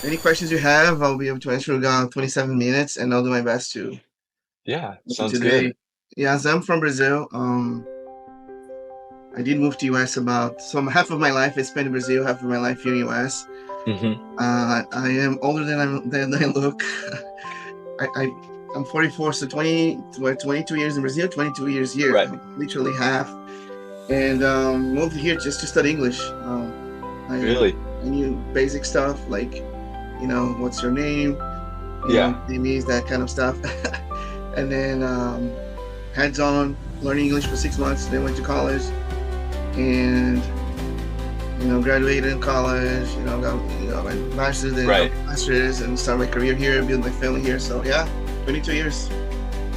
Any questions you have, I'll be able to answer. We got 27 minutes, and I'll do my best to Yeah, answer sounds good. today. Yes, I'm from Brazil. I did move to US about half of my life I spent in Brazil, half of my life here in US. Hmm. I am older than I look. I I'm 44, so 22 years in Brazil, 22 years here, Right. literally half. And moved here just to study English. I Really? I knew basic stuff like what's your name, Yeah. name is that kind of stuff. And then hands-on learning English for 6 months. Then went to college and graduated in college. Got my master's and Right. masters and started my career here, built my family here. So yeah, 22 years.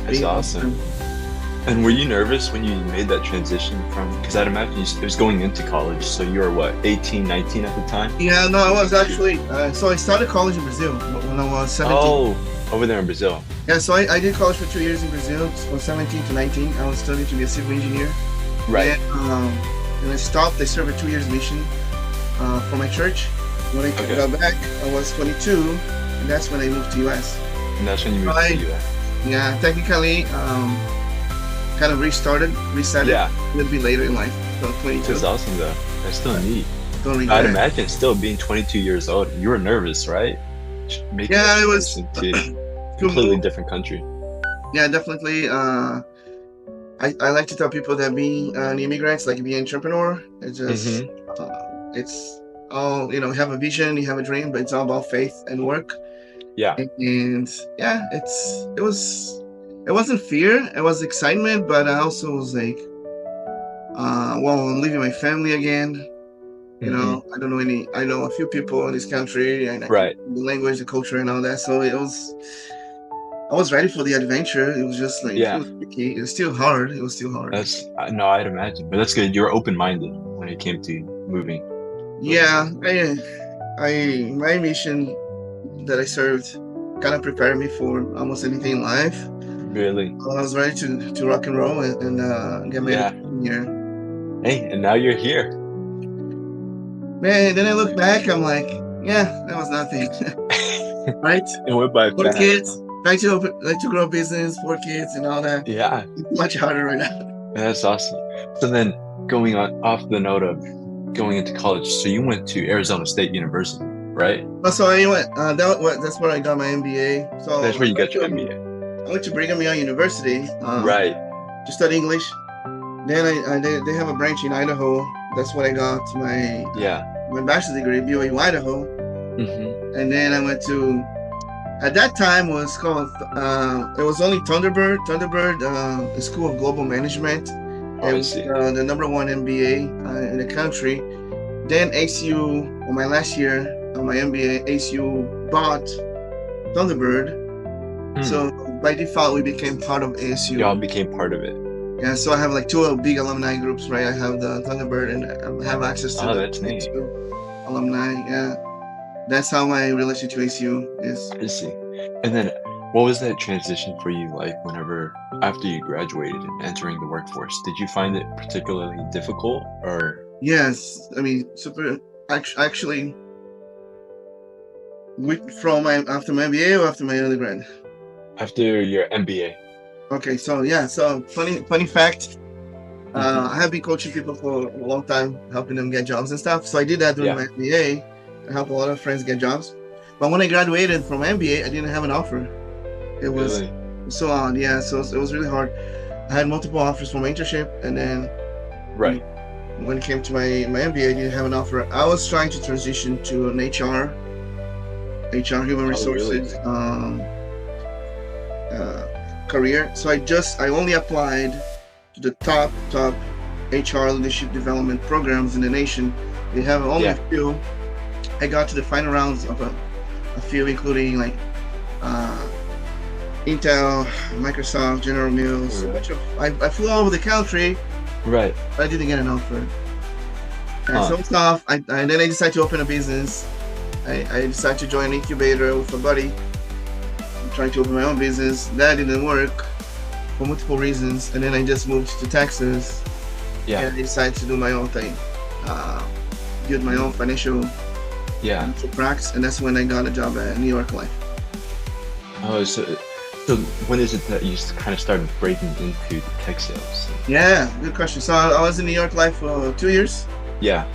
That's awesome. And were you nervous when you made that transition from, because I'd imagine it was going into college, so you were what, 18, 19 at the time? Yeah, no, I was actually. So I started college in Brazil when I was 17. Oh, over there in Brazil. Yeah, so I did college for 2 years in Brazil, from 17 to 19. I was studying to be a civil engineer. Right. And I stopped. I served a 2 years mission for my church. When I got back, I was 22, and that's when I moved to US. And that's when you moved to the US. Yeah, technically, kind of reset it a little bit later in life. So 22. That's awesome though. That's still neat. Don't regret I'd it. imagine still being 22 years old, you were nervous, right? Yeah, it was to completely different country. Yeah, definitely. I like to tell people that being an immigrant, like being an entrepreneur, it's just it's all you have a vision, you have a dream, but it's all about faith and work. Yeah. And yeah, it wasn't fear, it was excitement, but I also was like, I'm leaving my family again. I don't know I know a few people in this country, and right. The language, the culture, and all that. So I was ready for the adventure. It was just like, it was tricky. It was still hard. No, I'd imagine, but that's good. You were open-minded when it came to moving. Yeah, my mission that I served kind of prepared me for almost anything in life. Really? I was ready to rock and roll and get married here. Hey, and now you're here. Man, then I look back, I'm like, yeah, that was nothing. Right? It went by fast. Kids. Like to grow a business, 4 kids and all that. Yeah. It's much harder right now. That's awesome. So then going off the note of going into college, so you went to Arizona State University, right? So I went, that's where I got my MBA. So that's where you got your MBA. I went to Brigham Young University. Right. To study English. Then they have a branch in Idaho. That's where I got my bachelor's degree, BYU Idaho. And then I went to, at that time was called, it was only Thunderbird, the School of Global Management. It was the #1 MBA in the country. Then ACU, on my last year of my MBA, ACU bought Thunderbird. So by default, we became part of ASU. Y'all became part of it. Yeah, so I have like 2 big alumni groups, right? I have the Thunderbird and I have access to that's neat. Alumni. Yeah, that's how my relation to ACU is. I see. And then what was that transition for you like whenever, after you graduated and entering the workforce? Did you find it particularly difficult or? Yes, I mean, actually, after my MBA or after my undergrad? After your MBA. Okay, so yeah, funny fact. I have been coaching people for a long time, helping them get jobs and stuff. So I did that during my MBA. I helped a lot of friends get jobs. But when I graduated from MBA, I didn't have an offer. It was so odd, yeah. So it was really hard. I had multiple offers from internship, and then when it came to my MBA, I didn't have an offer. I was trying to transition to an HR, human resources career. So I only applied to the top HR leadership development programs in the nation. They have only a few. I got to the final rounds of a few, including like Intel, Microsoft, General Mills. I flew all over the country. Right. But I didn't get an offer. And some stuff. And then I decided to open a business. I decided to join an incubator with a buddy. Trying to open my own business. That didn't work for multiple reasons. And then I just moved to Texas. And I decided to do my own thing. Build my own financial Yeah. initial cracks, and that's when I got a job at New York Life. Oh, so when is it that you kind of started breaking into the tech sales? Yeah, good question. So I was in New York Life for 2 years. Yeah.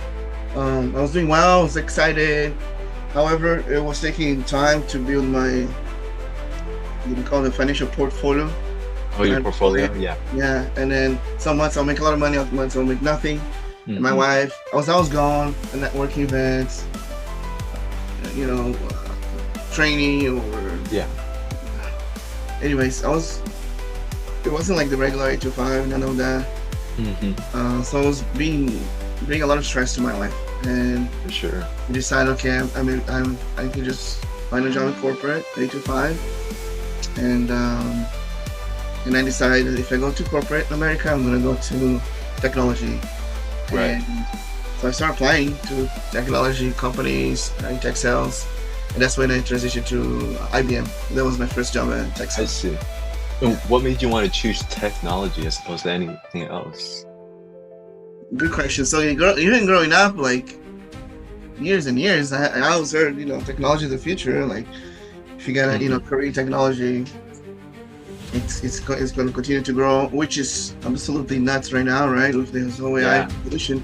I was doing well. I was excited. However, it was taking time to build my, what we call it, financial portfolio. Oh, your portfolio? Yeah. Yeah, and then some months I'll make a lot of money, other months I'll make nothing. And my wife, I was gone at networking events, training or anyways, it wasn't like the regular 8 to 5, none of that. So I was bringing a lot of stress to my life, and for sure, I decided, okay, I can just find a job in corporate 8 to 5, and I decided if I go to corporate in America, I'm gonna go to technology. Right. And so I started applying to technology companies in tech sales, and that's when I transitioned to IBM. That was my first job at tech sales. I see. And what made you want to choose technology as opposed to anything else? Good question. So even growing up, like years and years, I always heard, technology is the future. Like if you got a, career technology, it's going to continue to grow, which is absolutely nuts right now, right? With this whole AI revolution.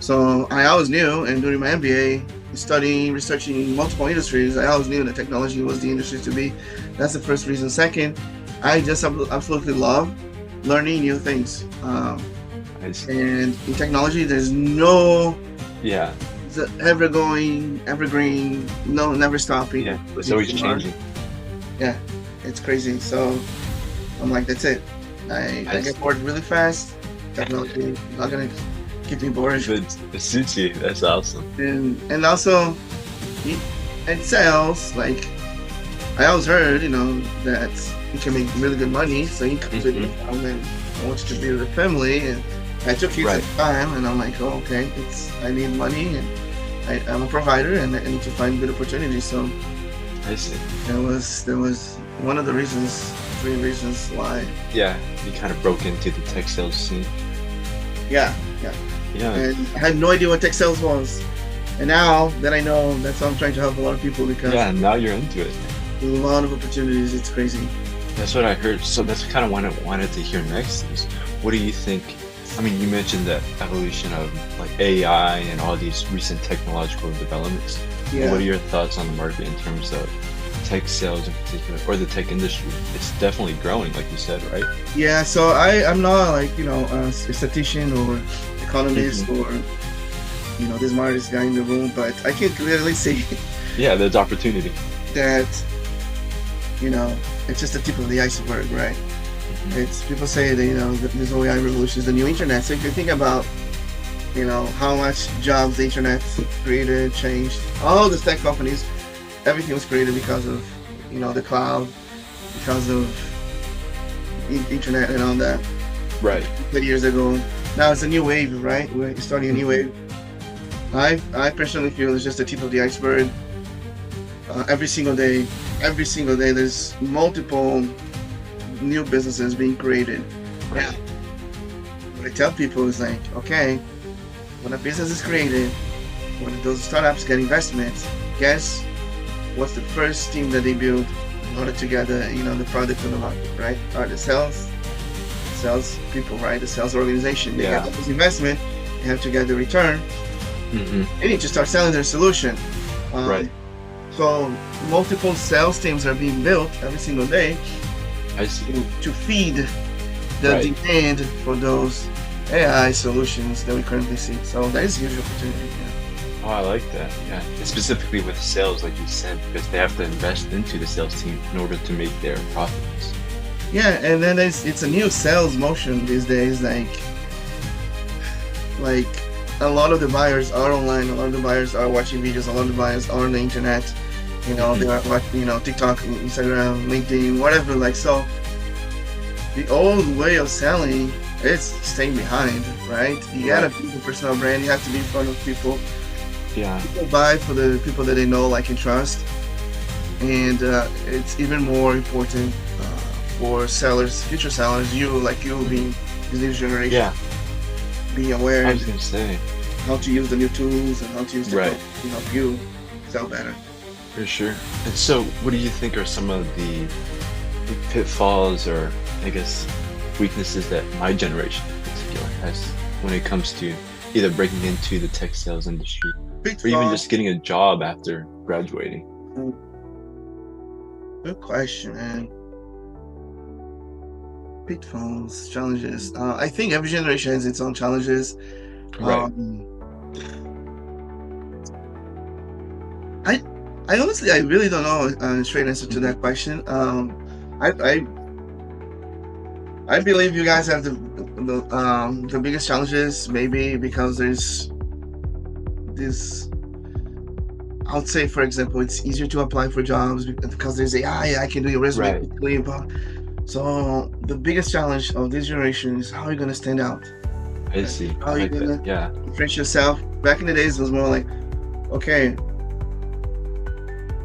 So I always knew, and during my MBA, studying, researching multiple industries, I always knew that technology was the industry to be. That's the first reason. Second, I just absolutely love learning new things. And in technology, there's no it's evergreen, never stopping. Yeah, it's always changing. Yeah, it's crazy. So I'm like, that's it. I get bored really fast. Technology not gonna keep me bored. It suits you. That's awesome. And also, in sales, like I always heard, that you can make really good money. So you come to the and I want you to be with a family, and I took kids at the time, and I'm like, oh, okay, I need money, and I'm a provider, and I need to find good opportunities. So I see. That was one of the reasons, 3 reasons why. Yeah, you kind of broke into the tech sales scene. Yeah. And I had no idea what tech sales was. And now that I know, that's why I'm trying to help a lot of people, because now you're into it. There's a lot of opportunities. It's crazy. That's what I heard. So that's kind of what I wanted to hear next is, what do you think? I mean, you mentioned that evolution of like AI and all these recent technological developments. Yeah. What are your thoughts on the market in terms of tech sales in particular, or the tech industry? It's definitely growing, like you said, right? Yeah, so I'm not like, a statistician or economist or, the smartest guy in the room, but I can clearly see there's opportunity. That, it's just the tip of the iceberg, right? It's people say that, this whole AI revolution is the new internet. So if you think about, how much jobs the internet created, changed, all the tech companies, everything was created because of, the cloud, because of internet and all that. Right. 30 years ago. Now it's a new wave, right? We're starting a new wave. I personally feel it's just the tip of the iceberg. Every single day, there's multiple new businesses being created. Right. What I tell people is like, okay, when a business is created, when those startups get investments, guess what's the first team that they build in order to get the product on the market, right? Are the sales people, right? The sales organization. They get this investment, they have to get the return. They need to start selling their solution. Right. So multiple sales teams are being built every single day. I see. To feed the demand for those AI solutions that we currently see. So that is a huge opportunity. Oh, I like that. Yeah, and specifically with sales, like you said, because they have to invest into the sales team in order to make their profits. Yeah, and then it's a new sales motion these days. Like a lot of the buyers are online. A lot of the buyers are watching videos. A lot of the buyers are on the internet. They are watching, TikTok, Instagram, LinkedIn, whatever. Like, so the old way of selling is staying behind, right? You gotta be a personal brand. You have to be in front of people. Yeah. People buy for the people that they know, like, and trust. And it's even more important for sellers, future sellers, you being this new generation, being aware. I was gonna say how to use the new tools and how to use the to help you sell better. For sure. And so, what do you think are some of the pitfalls, or I guess weaknesses, that my generation in particular has when it comes to either breaking into the tech sales industry or even just getting a job after graduating? Good question, man. Pitfalls, challenges. I think every generation has its own challenges. Right. I honestly, I really don't know a straight answer to that question. I believe you guys have the biggest challenges, maybe because there's this. I would say, for example, it's easier to apply for jobs because there's AI. I can do your resume quickly. So the biggest challenge of this generation is how are you going to stand out? I see. How are you going to differentiate yourself? Back in the days, it was more like, okay,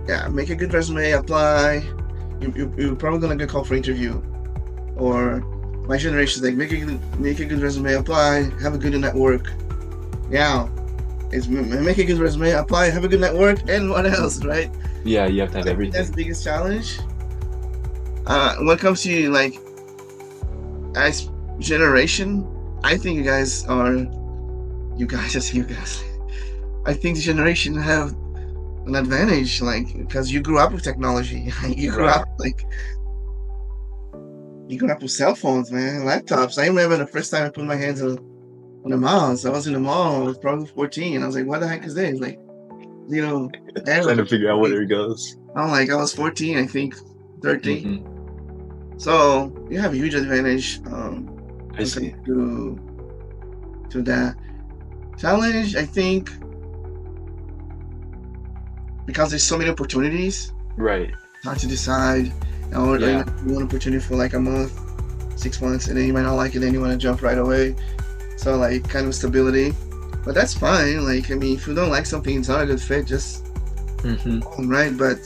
yeah, make a good resume, apply. You're probably going to get called for interview. Or my generation is like, make a good resume, apply, have a good network. Yeah. It's make a good resume, apply, have a good network, and what else, right? Yeah, you have to have everything. That's the biggest challenge. When it comes to like as generation, I think you guys. I think the generation have an advantage, like because you grew up with technology. You grew up with cell phones, man, laptops. I remember the first time I put my hands on the mouse. I was in the mall. I was probably 14. I was like, "What the heck is this?" Like, trying to figure out where it goes. I'm like, I was 14, I think, 13. Mm-hmm. So you have a huge advantage. I see. To that challenge, I think, because there's so many opportunities. Right. Hard to decide. Or one opportunity for like a month, 6 months, and then you might not like it, and you want to jump right away. So like kind of stability, but that's fine. Like, I mean, if you don't like something, it's not a good fit, just right. But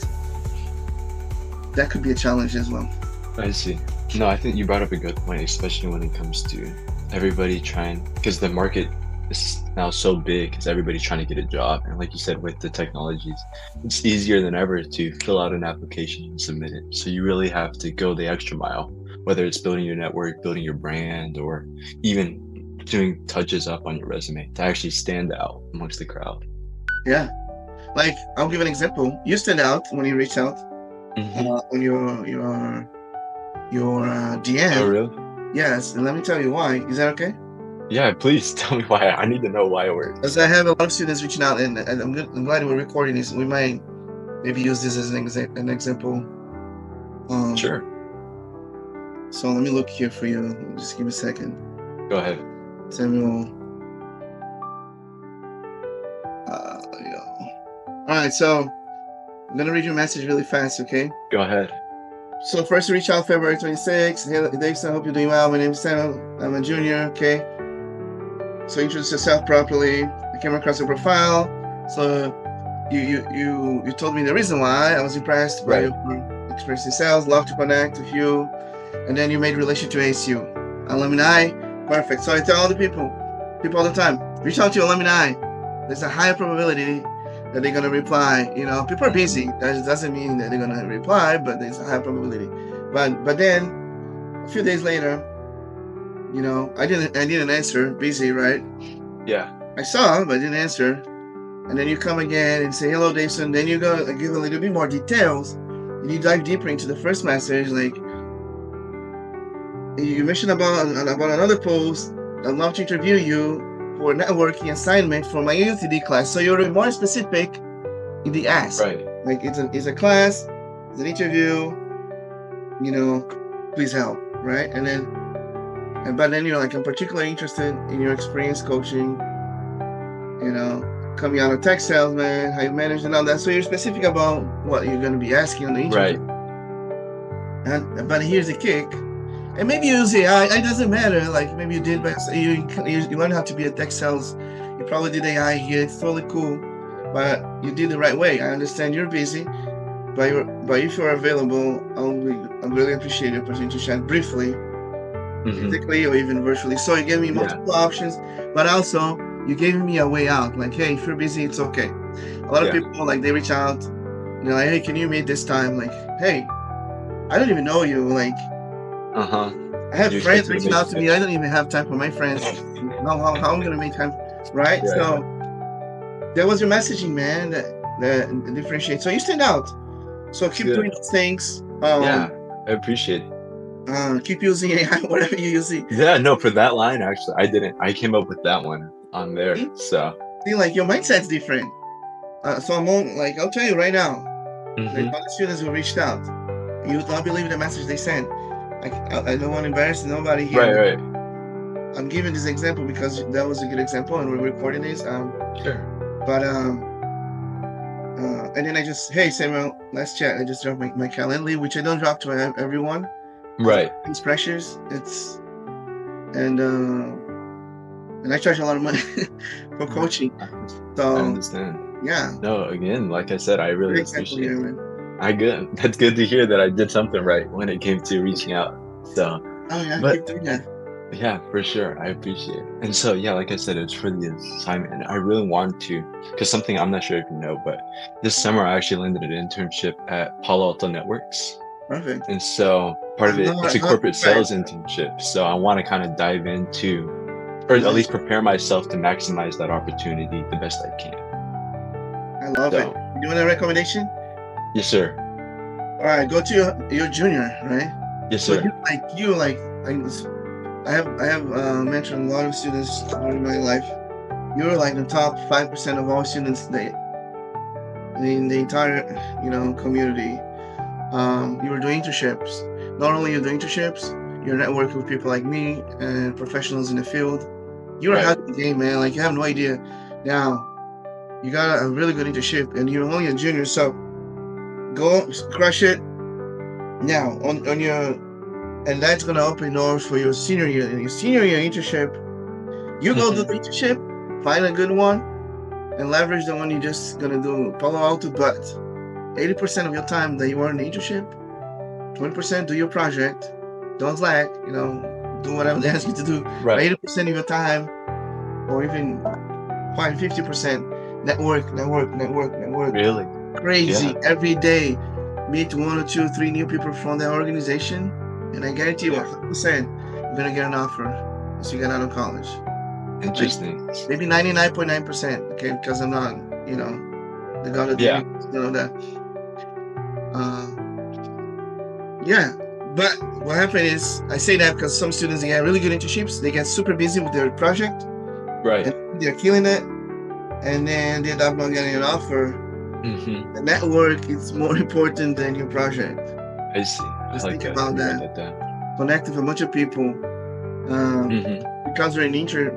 that could be a challenge as well. I see. No, I think you brought up a good point, especially when it comes to everybody trying, because the market is now so big, because everybody's trying to get a job. And like you said, with the technologies, it's easier than ever to fill out an application and submit it. So you really have to go the extra mile, whether it's building your network, building your brand, or even doing touches up on your resume to actually stand out amongst the crowd. Yeah, like I'll give an example. You stand out when you reach out on your DM. Oh, really? Yes, and let me tell you why. Is that okay? Yeah, please tell me why. I need to know why it works. Because I have a lot of students reaching out, and I'm glad we're recording this. We might maybe use this as an example. Sure. So let me look here for you. Just give me a second. Go ahead. Samuel. All right, so I'm gonna read your message really fast, okay? Go ahead. So first, reach out February 26th. Hey, Dayvisson, I hope you're doing well. My name is Samuel. I'm a junior, okay? So introduce yourself properly. I came across your profile. So you told me the reason why. I was impressed by your experience in sales. Love to connect with you. And then you made relation to ASU. Alumni. Perfect. So I tell all the people all the time, reach out to your alumni. There's a higher probability that they're gonna reply. People are busy. That doesn't mean that they're gonna reply, but there's a high probability. But then a few days later, I didn't answer. Busy, right? Yeah. I saw, but I didn't answer. And then you come again and say, "Hello, Dayvisson." Then you go give a little bit more details, and you dive deeper into the first message, like. You mentioned about another post. I'd love to interview you for a networking assignment for my UTD class. So you're more specific in the ask. Right. Like it's a class, it's an interview. Please help, right? But then you're like, I'm particularly interested in your experience coaching. Coming out of tech salesman, how you manage and all that. So you're specific about what you're going to be asking on the interview. Right. But here's the kick. And maybe you say, it doesn't matter. Like maybe you did, but you learn how to be a tech sales. You probably did AI here. It's totally cool, but you did the right way. I understand you're busy, but if you're available, I'll really appreciate the opportunity to chat briefly, physically or even virtually. So you give me multiple options, but also you gave me a way out. Like, hey, if you're busy, it's okay. A lot of people, like, they reach out, you know, like, hey, can you meet this time? Like, hey, I don't even know you. Like, I have friends reaching out to me. I don't even have time for my friends. How am I gonna make time, right? Yeah, so that was your messaging, man. That differentiates. So you stand out. So keep doing those things. Yeah, I appreciate it. Keep using AI, whatever you're using. Yeah, no, for that line, actually, I came up with that one on there. So see, like, your mindset's different. So I'm on, like, I'll tell you right now, like, all the students who reached out, you would not believe the message they sent. Like, I don't want to embarrass nobody here. Right. I'm giving this example because that was a good example, and we're recording this. Sure. But and then I just, hey Samuel, let's chat. I just dropped my Calendly, which I don't drop to everyone. Right. It's precious. It's and I charge a lot of money for coaching. So I understand. Yeah. No, again, like I said, I really appreciate it. That's good to hear that I did something right when it came to reaching out. So keep doing that. Yeah, for sure. I appreciate it. And so, yeah, like I said, it's for the assignment. And I really want to, because something I'm not sure if you know, but this summer I actually landed an internship at Palo Alto Networks. Perfect. And so part of it's a corporate sales internship. So I want to kind of dive into, or at least prepare myself to maximize that opportunity the best I can. I love it. You want a recommendation? Yes, sir. All right, go to your junior, right? Yes, sir. So I have mentored a lot of students during my life. You're like the top 5% of all students in the entire, community. You were doing internships. Not only you're doing internships, you're networking with people like me and professionals in the field. You're ahead of the game, man. Like, you have no idea. Now, you got a really good internship, and you're only a junior, so go crush it. Now, on your, and that's gonna open doors for your senior year. In your senior year internship, you go do the internship, find a good one, and leverage the one you're just gonna do Palo Alto. But 80% of your time that you are in the internship, 20% do your project. Don't slack. Do whatever they ask you to do. Right. 80% of your time, or even 50%, network. Really? Crazy. Every day, meet 1 or 2, 3 new people from the organization, and I guarantee you 100% you're gonna get an offer as you get out of college. Interesting. Like, maybe 99.9%. Okay, because I'm not, the god of that. But what happened is, I say that because some students, they get really good internships, they get super busy with their project, and they're killing it, and then they end up not getting an offer. The network is more important than your project. I see. Just think about that. Connect with a bunch of people. Because you're an intern,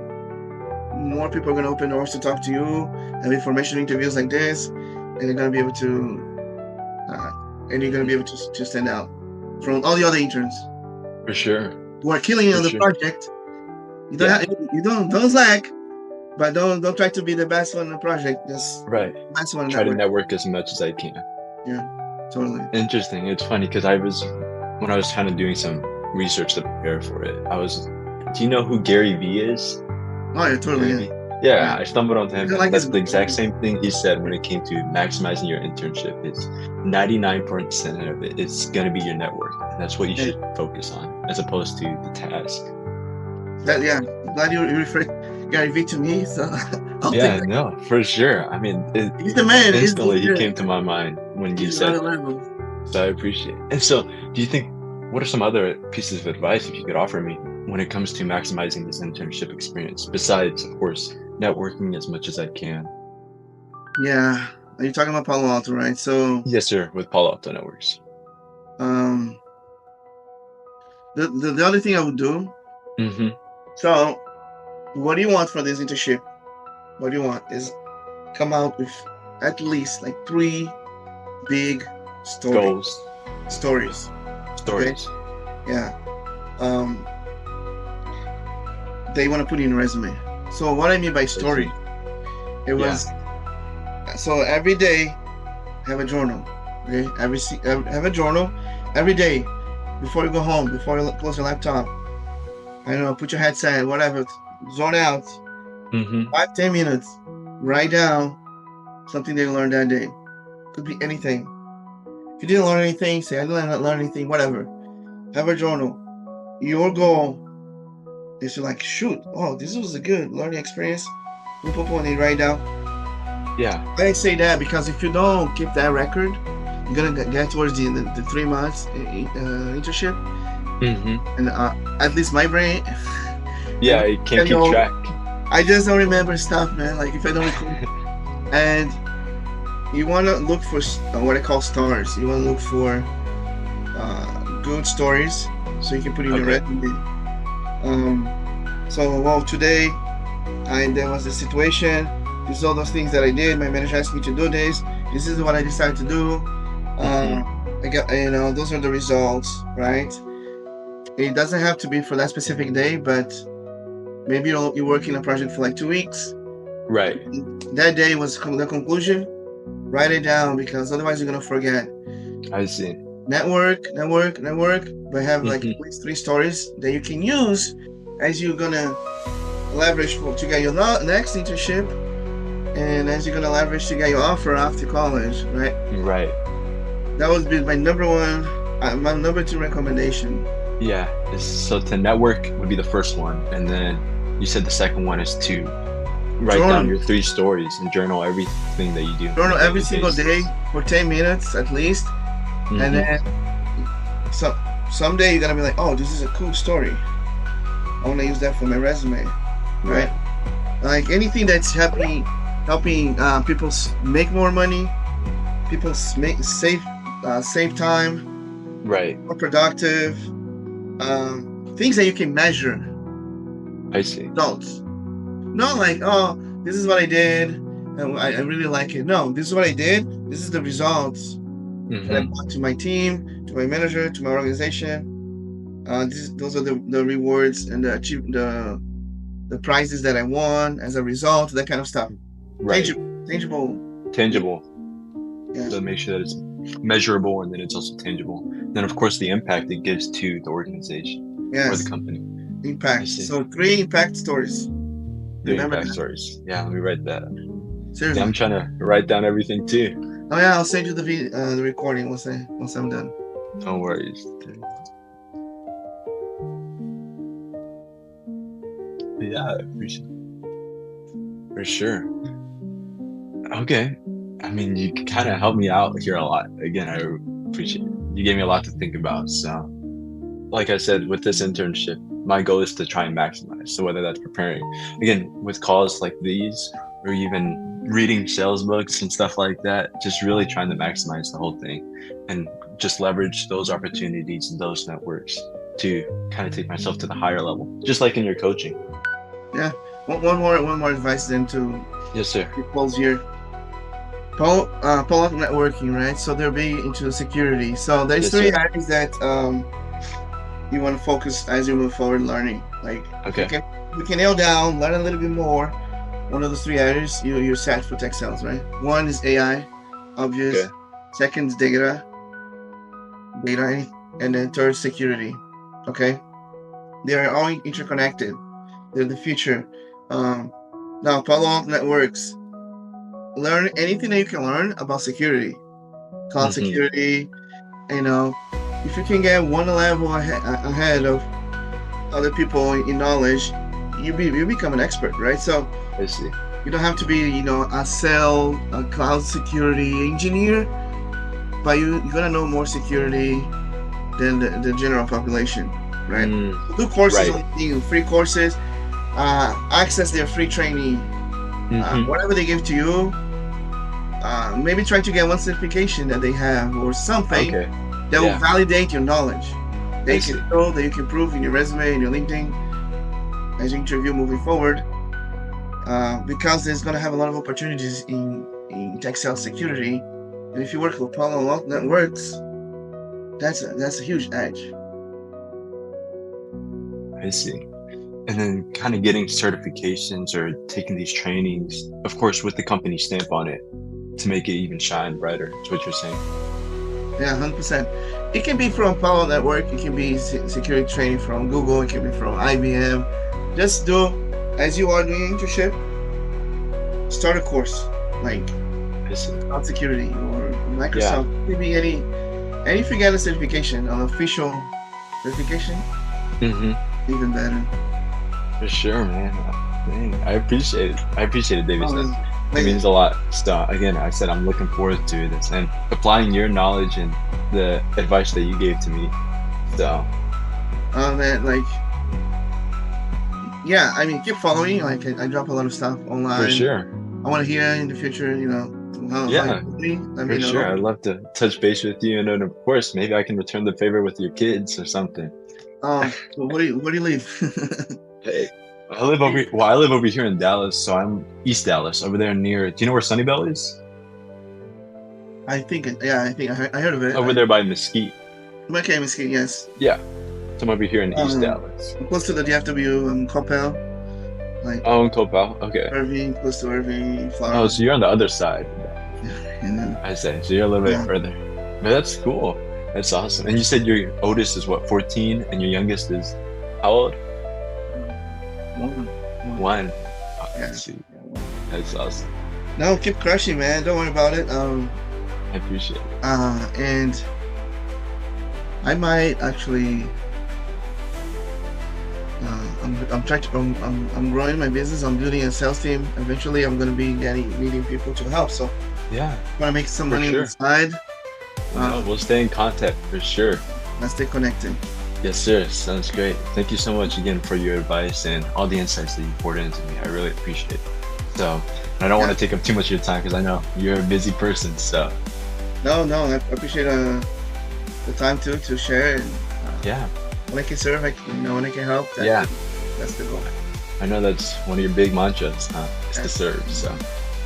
more people are going to open doors to talk to you, have information interviews like this, and you're going to be able to stand out from all the other interns. For sure. Who are killing on the project. Don't slack. But don't try to be the best one in the project. Just best one. Try to network as much as I can. Yeah, totally. Interesting. It's funny because when I was kind of doing some research to prepare for it, do you know who Gary Vee is? Oh yeah, totally. Yeah, I stumbled onto him. That's the exact same thing he said when it came to maximizing your internship. It's 99% of it. It's gonna be your network, and that's what you should focus on, as opposed to the task. Glad you referred Gary Vee to me. So no, for sure. I mean, he's the man. Instantly, he came to my mind when you said it. So I appreciate it. And so, do you think, what are some other pieces of advice if you could offer me when it comes to maximizing this internship experience, besides, of course, networking as much as I can? Yeah. Are you talking about Palo Alto, right? So yes, sir, with Palo Alto Networks. The other thing I would do. So, what do you want for this internship? What do you want is come out with at least like 3 big stories. Stories. Okay? Yeah. They want to put in a resume. So what I mean by story, it was so every day have a journal. Okay, have a journal every day before you go home, before you close your laptop. I don't know, put your headset, whatever, zone out, 5-10 minutes. Write down something they learned that day. Could be anything. If you didn't learn anything, say I didn't learn anything, whatever. Have a journal. Your goal is to like, shoot, oh, this was a good learning experience. And you write down. Yeah. I say that because if you don't keep that record, you're gonna get towards the 3 months internship, and at least my brain. Yeah, it can't keep track. I just don't remember stuff, man. Like if I don't and you want to look for what I call stars. You want to look for good stories so you can put in your resume. So well, today there was a situation. These are all those things that I did. My manager asked me to do this. This is what I decided to do. I got, those are the results, right? It doesn't have to be for that specific day, but maybe you work in a project for like 2 weeks. Right. That day was the conclusion. Write it down because otherwise you're gonna forget. I see. Network, but have like at least 3 stories that you can use as you're gonna leverage to get your next internship, and as you're gonna leverage to get your offer after college, right? Right. That would be my number 1, my number 2 recommendation. Yeah. So to network would be the first one, and then you said the second one is to write down your 3 stories and journal everything that you do. Journal every single day for 10 minutes at least, and then someday you're gonna be like, oh, this is a cool story. I want to use that for my resume, right? Like anything that's helping people make more money, people save time, right? More productive, things that you can measure. I see. Results. Not like, oh, this is what I did, and I really like it. No, this is what I did. This is the results that I brought to my team, to my manager, to my organization. Those are the rewards and the prizes that I won as a result, that kind of stuff. Right. Tangible. Yeah. So make sure that it's measurable and then it's also tangible. Then of course the impact it gives to the organization or the company. Impact. So 3 impact stories. 3 impact stories. Yeah, let me write that. Seriously. Yeah, I'm trying to write down everything too. Oh yeah, I'll send you the recording once I'm done. No worries. Yeah, I appreciate it. For sure. Okay. I mean, you kind of helped me out here a lot. Again, I appreciate it. You gave me a lot to think about. So, like I said, with this internship, my goal is to try and maximize. So whether that's preparing, again, with calls like these, or even reading sales books and stuff like that, just really trying to maximize the whole thing and just leverage those opportunities and those networks to kind of take myself to the higher level, just like in your coaching. Yeah. One more advice then to close here. Palo Alto Networking, right? So they're big into security. So there's 3 areas that you want to focus as you move forward learning. Like you can nail down, learn a little bit more. One of those 3 areas, you're set for tech sales, right? 1 is AI, obvious. Okay. 2nd is data, and then 3rd, security. Okay, they are all interconnected. They're the future. Now, Palo Alto Networks. Learn anything that you can learn about security, cloud security. If you can get 1 level ahead of other people in knowledge, you become an expert, right? So I see. You don't have to be, a cloud security engineer, but you're gonna know more security than the general population, right? Do courses on free courses, access their free training, whatever they give to you. Maybe try to get 1 certification that they have or something that will validate your knowledge. That you can show, that you can prove in your resume, in your LinkedIn, as you interview moving forward. Because there's going to have a lot of opportunities in tech sales security. And if you work with Palo Alto Networks, that's a huge edge. I see. And then kind of getting certifications or taking these trainings, of course, with the company stamp on it to make it even shine brighter. That's what you're saying. Yeah, 100%. It can be from Palo Network. It can be security training from Google. It can be from IBM. Just do as you are doing internship, start a course like cloud security or Microsoft. Maybe any forget a certification, an official certification. Even better. For sure, man. I appreciate it. I appreciate it, Dayvisson. It means a lot. So again, I said I'm looking forward to this and applying your knowledge and the advice that you gave to me. So. Man, like, yeah, I mean, keep following. Like, I drop a lot of stuff online. For sure. I want to hear in the future, you know, for sure. I'd love to touch base with you, and then of course, maybe I can return the favor with your kids or something. Well, where do you live? Hey, I live over here in Dallas, so I'm East Dallas, over there near. Do you know where Sunnyvale is? I think I heard of it. Over there by Mesquite. Okay, Mesquite, yes. Yeah, so I'm over here in East Dallas. Close to the DFW, Coppell. Like. Oh, in Coppell. Okay. Irving, close to Irving, Florida. Oh, so you're on the other side. Yeah. I say, so you're a little bit further. But that's cool. That's awesome. And you said your oldest is what, 14, and your youngest is how old? 1. Yeah. See. That's awesome. No, keep crushing, man. Don't worry about it. I appreciate it. And I might actually. I'm growing my business. I'm building a sales team. Eventually, I'm gonna be needing people to help. So yeah, I want to make some money on the side. We'll stay in contact for sure. Let's stay connected. Yes, sir. Sounds great. Thank you so much again for your advice and all the insights that you poured into me. I really appreciate it. So, I don't want to take up too much of your time because I know you're a busy person. So. No, I appreciate the time to share. And, when I can serve, when I can help. That's the goal. I know that's one of your big mantras, is to serve. So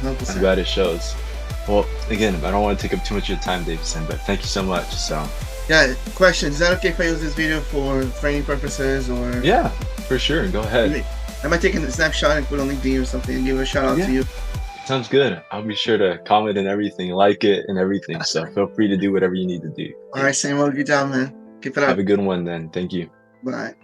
100%. I'm glad it shows. Well, again, I don't want to take up too much of your time, Dayvisson, but thank you so much. So. Yeah, question. Is that okay if I use this video for training purposes or? Yeah, for sure. Go ahead. I might take a snapshot and put on LinkedIn or something and give a shout out to you. Sounds good. I'll be sure to comment and everything, like it and everything. So feel free to do whatever you need to do. All right, Samuel. Good job, man. Keep it up. Have a good one then. Thank you. Bye.